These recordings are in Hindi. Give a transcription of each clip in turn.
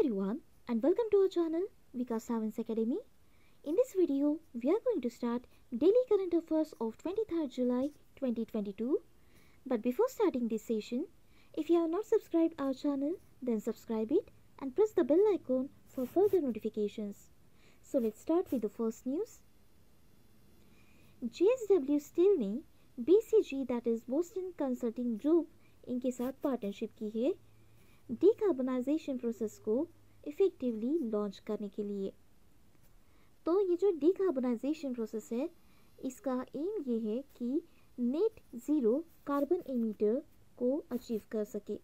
everyone and welcome to our channel Vikas Science Academy. In this video, we are going to start daily current affairs of 23rd July 2022. But before starting this session, if you have not subscribed our channel, then subscribe it and press the bell icon for further notifications. So let's start with the first news. JSW Steel ने BCG that is Boston Consulting Group इनके साथ पार्टनरशिप की है डिकार्बनाइजेशन प्रोसेस को इफेक्टिवली लॉन्च करने के लिए। तो ये जो डिकार्बनाइजेशन प्रोसेस है इसका एम ये है कि नेट ज़ीरो कार्बन एमिटर को अचीव कर सके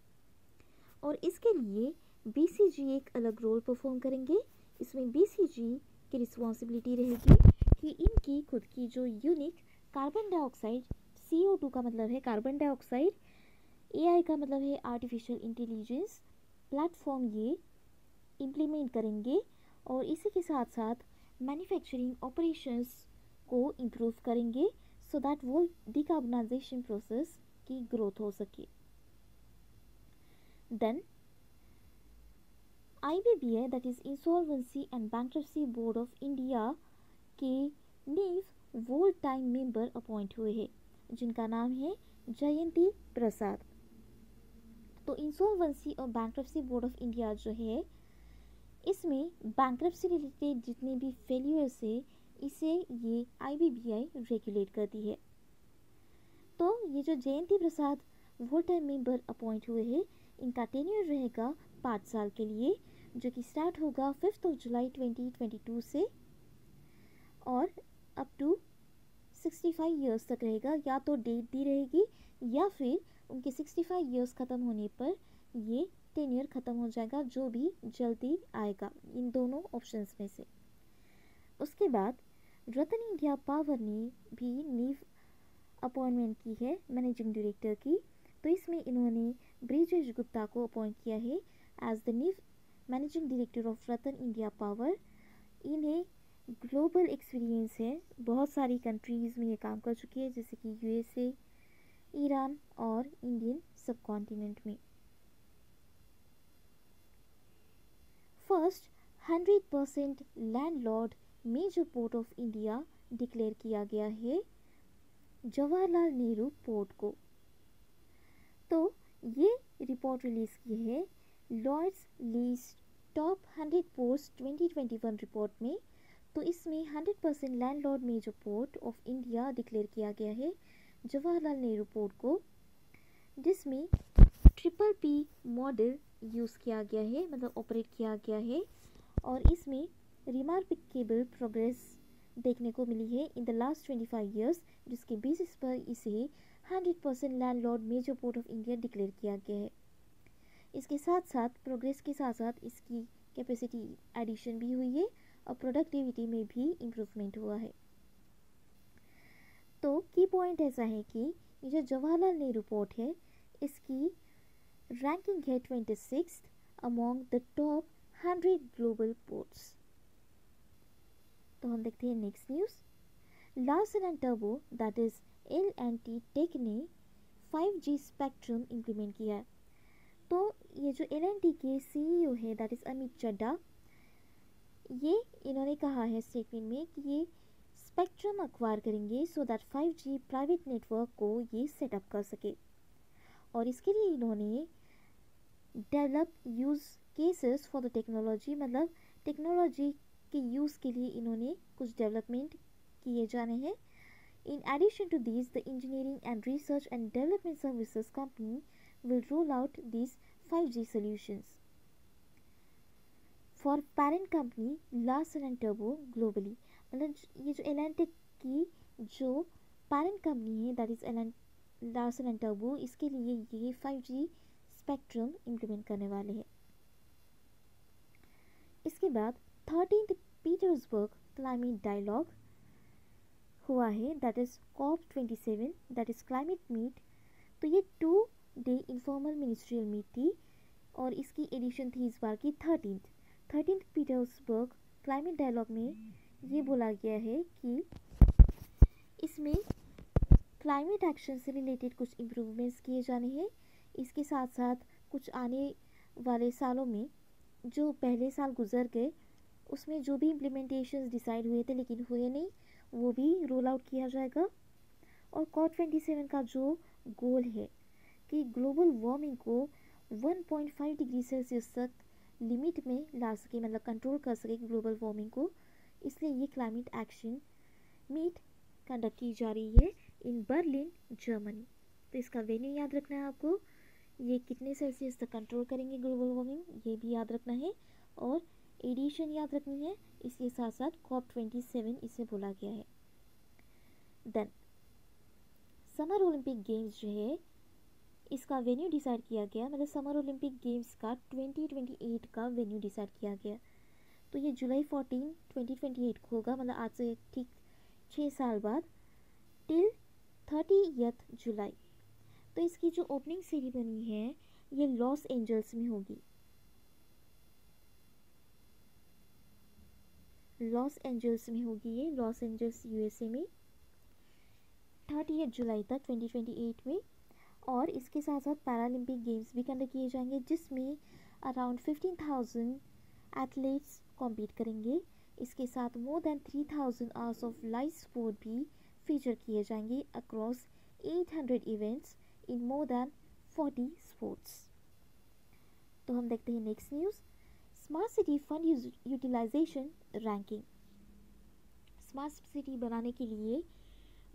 और इसके लिए BCG एक अलग रोल परफॉर्म करेंगे। इसमें BCG की रिस्पॉन्सिबिलिटी रहेगी कि इनकी खुद की जो यूनिक कार्बन डाइऑक्साइड CO2 का मतलब है कार्बन डाइऑक्साइड, AI का मतलब है आर्टिफिशियल इंटेलिजेंस प्लेटफॉर्म ये इम्प्लीमेंट करेंगे और इसी के साथ साथ मैन्युफैक्चरिंग ऑपरेशंस को इम्प्रूव करेंगे सो दैट वो डिकार्बनाइजेशन प्रोसेस की ग्रोथ हो सके। Then IBBI that is insolvency and bankruptcy board of India के नीव वोल टाइम मेंबर अपॉइंट हुए हैं जिनका नाम है जयंती प्रसाद। तो इंसॉल्वेंसी और बैंक्रप्सी बोर्ड ऑफ इंडिया जो है इसमें बैंक्रप्सी रिलेटेड जितने भी फेल्यूर्स है इसे ये IBBI रेगुलेट करती है। तो ये जो जयंती प्रसाद वोल टाइम मेंबर अपॉइंट हुए हैं इनका टेन्योर रहेगा 5 साल के लिए जो कि स्टार्ट होगा 5 जुलाई 2022 से और अप टू 65 इयर्स तक रहेगा। या तो डेट दी रहेगी या फिर उनके 65 इयर्स ख़त्म होने पर ये टेन्योर ख़त्म हो जाएगा, जो भी जल्दी आएगा इन दोनों ऑप्शंस में से। उसके बाद रतन इंडिया पावर ने भी नीव अपॉइंटमेंट की है मैनेजिंग डायरेक्टर की। तो इसमें इन्होंने ब्रिजेश गुप्ता को अपॉइंट किया है एज द नीव managing director of Ratan India power. इन्हें ग्लोबल एक्सपीरियंस है, बहुत सारी कंट्रीज़ में ये काम कर चुकी है जैसे कि USA, ईरान और इंडियन सब कॉन्टिनेंट में। First 100% landlord major port of India declare किया गया है जवाहरलाल नेहरू पोर्ट को। तो ये रिपोर्ट रिलीज़ की है lords list top 100 ports 2021 report में। तो इसमें 100% landlord major port of India declare किया गया है जवाहरलाल नेहरू पोर्ट को, जिसमें PPP मॉडल यूज़ किया गया है, मतलब ऑपरेट किया गया है और इसमें रिमार्केबल प्रोग्रेस देखने को मिली है इन द लास्ट 25 इयर्स, जिसके बेसिस पर इसे 100% landlord major port of India declare किया गया है। इसके साथ साथ प्रोग्रेस के साथ साथ इसकी कैपेसिटी एडिशन भी हुई है और प्रोडक्टिविटी में भी इम्प्रूवमेंट हुआ है। तो की पॉइंट ऐसा है कि ये जो जवाहरलाल नेहरू पोर्ट है इसकी रैंकिंग है 26th among the top 100 global ports. तो हम देखते हैं नेक्स्ट न्यूज़। लार्सन एंड टर्बो दैट इज़ L&T टेक ने 5G स्पेक्ट्रम इम्प्लीमेंट किया है। तो ये जो L&T के CEO है दैट इज़ अमित चड्डा, ये इन्होंने कहा है स्टेटमेंट में कि ये स्पेक्ट्रम अक्वायर करेंगे so that 5G private network को ये सेटअप कर सके और इसके लिए इन्होंने develop use cases for the technology, मतलब टेक्नोलॉजी के यूज़ के लिए इन्होंने कुछ डेवलपमेंट किए जाने हैं। In addition to this the engineering and research and development services company will roll out this 5G solutions for parent company Larsen and टर्बो ग्लोबली। मतलब ये जो L&T की जो पेरेंट कंपनी है दैट इज़ लार्सन एंड टर्बो, इसके लिए ये 5G स्पेक्ट्रम इम्प्लीमेंट करने वाले हैं। इसके बाद 13th पीटर्सबर्ग क्लाइमेट डायलॉग हुआ है that is COP27 that is climate meet. तो ये 2 डे इनफॉर्मल मिनिस्ट्रियल मीट थी और इसकी एडिशन थी इस बार की 13th पीटर्सबर्ग क्लाइमेट डायलॉग में ये बोला गया है कि इसमें क्लाइमेट एक्शन से रिलेटेड कुछ इम्प्रूवमेंट्स किए जाने हैं। इसके साथ साथ कुछ आने वाले सालों में जो पहले साल गुजर गए उसमें जो भी इम्प्लीमेंटेशंस डिसाइड हुए थे लेकिन हुए नहीं, वो भी रोल आउट किया जाएगा। और COP27 का जो गोल है कि ग्लोबल वार्मिंग को 1.5 डिग्री सेल्सियस तक लिमिट में ला सके, मतलब कंट्रोल कर सके ग्लोबल वार्मिंग को, इसलिए ये क्लाइमेट एक्शन मीट कंडक्ट की जा रही है इन बर्लिन, जर्मनी। तो इसका वेन्यू याद रखना है आपको, ये कितने सेल्सियस तक कंट्रोल करेंगे ग्लोबल वार्मिंग, ये भी याद रखना है। और एडिशन याद रखनी है, इसके साथ साथ COP27 इसे बोला गया है। देन समर ओलंपिक गेम्स जो है इसका वेन्यू डिसाइड किया गया, मतलब समर ओलंपिक गेम्स का 2028 का वेन्यू डिसाइड किया गया। तो ये जुलाई 14, 2028 को होगा, मतलब आज से ठीक 6 साल बाद, टिल 30 जुलाई। तो इसकी जो ओपनिंग सेरेमनी है ये लॉस एंजल्स में होगी, लॉस एंजल्स में होगी, ये लॉस एंजल्स USA में 30 जुलाई तक 2028 में। और इसके साथ साथ पैरालंपिक गेम्स भी कंडक्ट किए जाएंगे जिसमें अराउंड 15,000 एथलीट्स कॉम्पीट करेंगे। इसके साथ more than 3,000 hours of live sport भी फीचर किए जाएंगे across 800 events in more than 40 sports. तो हम देखते हैं next news, smart city fund utilization ranking. Smart city बनाने के लिए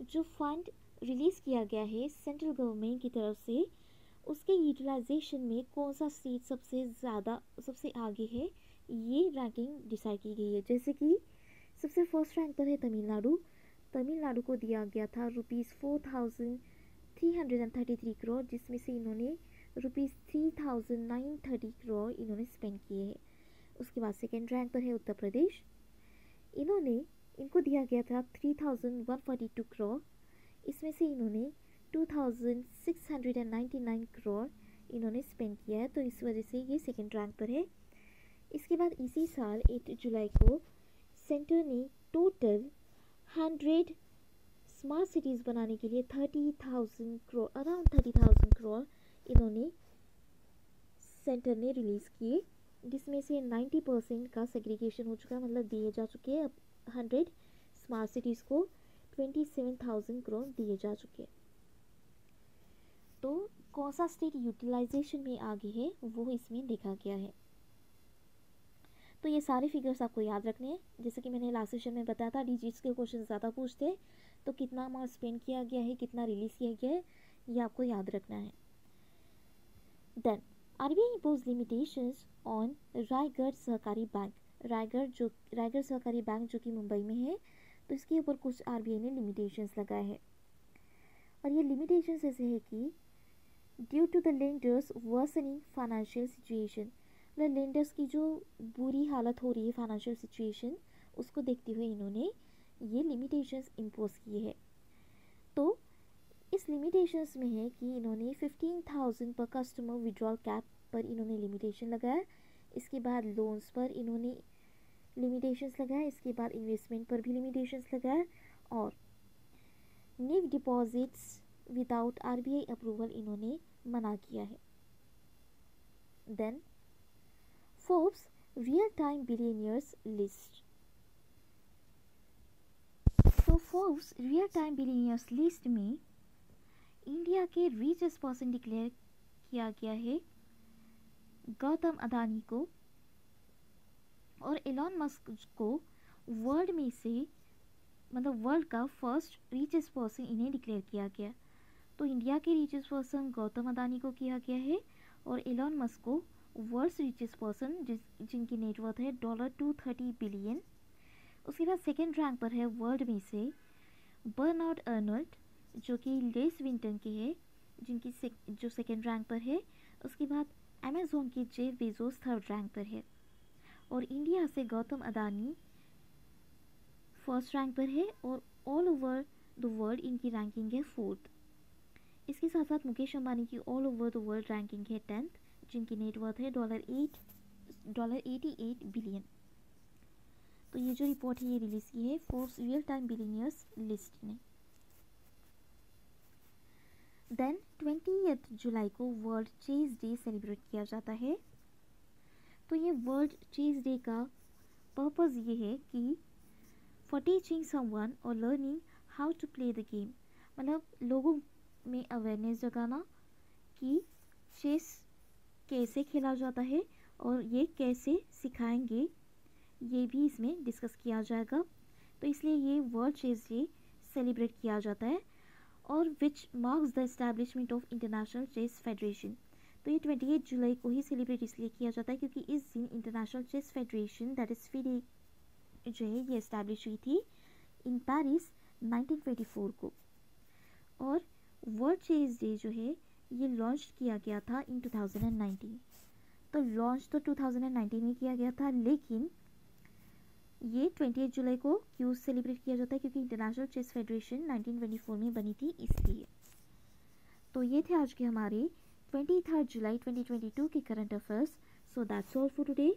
जो फंड रिलीज़ किया गया है सेंट्रल गवर्नमेंट की तरफ से, उसके यूटिलाइजेशन में कौन सा स्टेट सबसे आगे है, ये रैंकिंग डिसाइड की गई है। जैसे कि सबसे फर्स्ट रैंक पर है तमिलनाडु। तमिलनाडु को दिया गया था ₹4,333 करोड़, जिसमें से इन्होंने ₹3,930 करोड़ इन्होंने स्पेंड किए हैं। उसके बाद सेकेंड रैंक पर है उत्तर प्रदेश, इनको दिया गया था 3,142 करोड़, इसमें से इन्होंने 2,699 करोड़ इन्होंने स्पेंड किया है, तो इस वजह से ये सेकेंड रैंक पर है। इसके बाद इसी साल 8 जुलाई को सेंटर ने टोटल 100 स्मार्ट सिटीज़ बनाने के लिए 30,000 करोड़, अराउंड 30,000 करोड़ इन्होंने सेंटर ने रिलीज़ किए, जिसमें से 90% का सेग्रीगेशन हो चुका है, मतलब दिए जा चुके हैं। अब 100 स्मार्ट सिटीज़ को 27,000 करोड़ दिए जा चुके हैं। तो कौन सा स्टेट यूटिलाइजेशन में आगे है वो इसमें देखा गया है। तो ये सारे फिगर्स आपको याद रखने हैं, जैसे कि मैंने लास्ट सेशन में बताया था डिजिट्स के क्वेश्चन ज़्यादा पूछते हैं, तो कितना अमाउंट स्पेंड किया गया है, कितना रिलीज़ किया गया है, ये आपको याद रखना है। Then RBI impose limitations on Raigad Sahakari bank. Raigarh Sahakari bank जो कि मुंबई में है, तो इसके ऊपर कुछ RBI ने लिमिटेशंस लगाए हैं। और ये लिमिटेशंस ऐसे है कि due to the lenders worsening financial situation, मतलब लेंडर्स की जो बुरी हालत हो रही है फाइनेंशियल सिचुएशन, उसको देखते हुए इन्होंने ये लिमिटेशंस इम्पोज किए हैं। तो इस लिमिटेशंस में है कि इन्होंने 15,000 पर कस्टमर विड्रॉल कैप पर इन्होंने लिमिटेशन लगाया। इसके बाद लोन्स पर इन्होंने लिमिटेशंस लगाया, इसके बाद इन्वेस्टमेंट पर भी लिमिटेशंस लगाया, और new deposits without RBI approval इन्होंने मना किया है। Then Forbes real time billionaires list. तो Forbes real time billionaires list में इंडिया के रिचेस्ट पर्सन डिक्लेयर किया गया है गौतम अदानी को, और एलॉन मस्क को वर्ल्ड में से, मतलब वर्ल्ड का फर्स्ट रिचेस्ट पर्सन इन्हें डिक्लेयर किया गया। तो इंडिया के रिचेस्ट पर्सन गौतम अदानी को किया गया है, और एलॉन मस्क को वर्ल्ड रिचेस्ट पर्सन जिनकी नेटवर्थ है $230 बिलियन। उसके बाद सेकेंड रैंक पर है वर्ल्ड में से बर्नार्ड अर्नल्ड जो कि लेस विंटन के हैं, जो सेकेंड रैंक पर है। उसके बाद अमेज़ॉन के जेफ बेजोस थर्ड रैंक पर है, और इंडिया से गौतम अदानी फर्स्ट रैंक पर है, और ऑल ओवर द वर्ल्ड इनकी रैंकिंग है 4th। इसके साथ साथ मुकेश अंबानी की all over the world ranking है 10th, जिनकी नेटवर्थ है $88 बिलियन। तो ये जो रिपोर्ट है ये रिलीज़ की है Forbes real time billionaires list ने। देन 20 जुलाई को वर्ल्ड चेस डे सेलिब्रेट किया जाता है। तो ये वर्ल्ड चेस डे का पर्पज़ ये है कि फॉर टीचिंग समवन और learning how to play the game, मतलब लोगों में अवेयरनेस जगाना कि चेस कैसे खेला जाता है और ये कैसे सिखाएंगे, ये भी इसमें डिस्कस किया जाएगा। तो इसलिए ये वर्ल्ड चेस डे सेलिब्रेट किया जाता है और which marks the establishment of international chess federation. तो ये 28 जुलाई को ही सेलिब्रेट इसलिए किया जाता है क्योंकि इस दिन international chess federation that is FIDE जो है ये एस्टैब्लिश हुई थी इन पेरिस 1924 को। और वर्ल्ड चेस डे जो है ये लॉन्च किया गया था इन 2019। तो लॉन्च तो 2019 में किया गया था, लेकिन ये 28 जुलाई को क्यों सेलिब्रेट किया जाता है, क्योंकि इंटरनेशनल चेस फेडरेशन 1924 में बनी थी इसलिए। तो ये थे आज के हमारे 23 जुलाई 2022 के current affairs. So that's all for today.